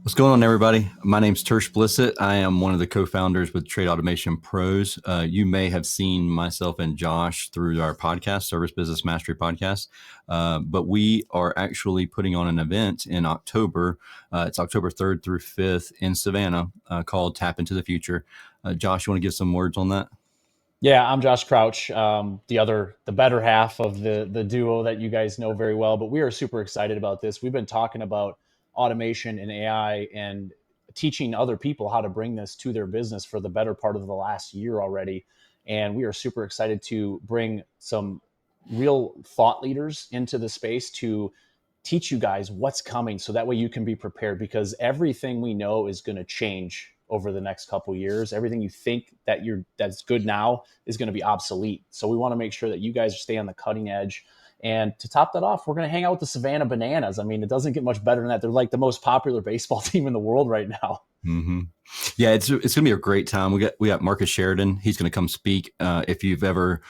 What's going on, everybody? My name's Tersh Blissett. I am one of the co-founders with Trade Automation Pros. You may have seen myself and Josh through our podcast, Service Business Mastery Podcast, but we are actually putting on an event in October. It's October 3rd through 5th in Savannah called Tap into the Future. Josh, you want to give some words on that? Yeah, I'm Josh Crouch, the better half of the duo that you guys know very well. But we are super excited about this. We've been talking about automation and AI and teaching other people how to bring this to their business for the better part of the last year already. And we are super excited to bring some real thought leaders into the space to teach you guys what's coming so that way you can be prepared, because everything we know is going to change over the next couple of years. Everything you think that's good now is going to be obsolete. So we want to make sure that you guys stay on the cutting edge. And to top that off, we're going to hang out with the Savannah Bananas. I mean, it doesn't get much better than that. They're like the most popular baseball team in the world right now. Mm-hmm. Yeah, it's going to be a great time. We got Marcus Sheridan. He's going to come speak. If you've ever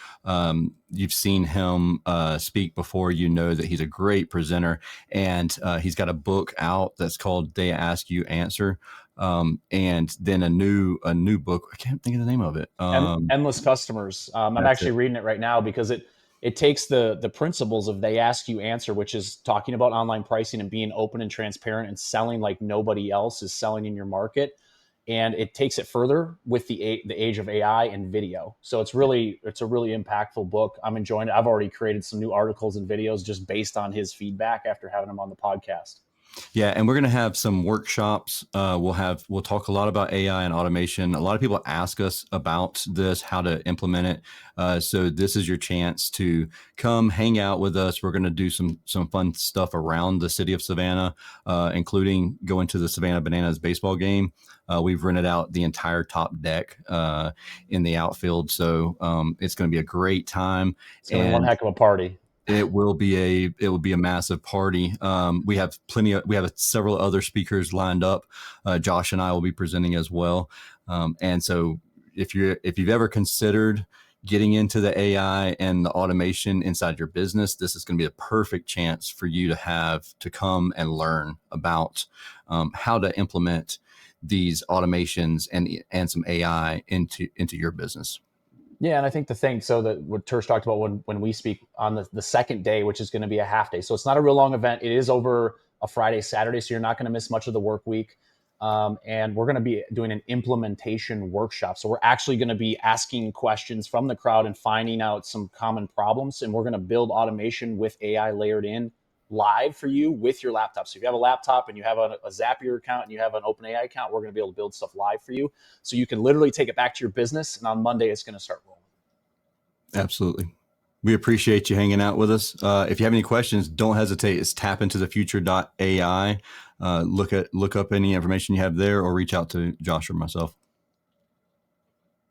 you've seen him speak before, you know that he's a great presenter, and he's got a book out that's called "They Ask You Answer," and then a new book. I can't think of the name of it. Endless customers. I'm That's actually it. reading it right now because it takes the principles of they ask you answer, which is talking about online pricing and being open and transparent and selling like nobody else is selling in your market, and it takes it further with the age of AI and video. So it's a really impactful book. I'm enjoying it. I've already created some new articles and videos just based on his feedback after having him on the podcast. Yeah, and we're going to have some workshops. We'll talk a lot about AI and automation. A lot of people ask us about this, how to implement it. So this is your chance to come hang out with us. We're going to do some fun stuff around the city of Savannah, including going to the Savannah Bananas baseball game. We've rented out the entire top deck in the outfield, so it's going to be a great time. It's going to be one And heck of a party. it will be a massive party. We have several other speakers lined up. Josh and I will be presenting as well. And so if you've ever considered getting into the AI and the automation inside your business, this is going to be a perfect chance for you to come and learn about how to implement these automations and some AI into your business. Yeah, and I think the thing, so that what Tersh talked about when we speak on the second day, which is going to be a half day. So it's not a real long event. It is over a Friday, Saturday, so you're not going to miss much of the work week. And we're going to be doing an implementation workshop. So we're actually going to be asking questions from the crowd and finding out some common problems. And we're going to build automation with AI layered in live for you with your laptop. So if you have a laptop and you have a Zapier account and you have an OpenAI account, we're going to be able to build stuff live for you. So you can literally take it back to your business. And on Monday, it's going to start rolling. Absolutely. We appreciate you hanging out with us. If you have any questions, don't hesitate. It's tapintothefuture.ai. Look up any information you have there or reach out to Josh or myself.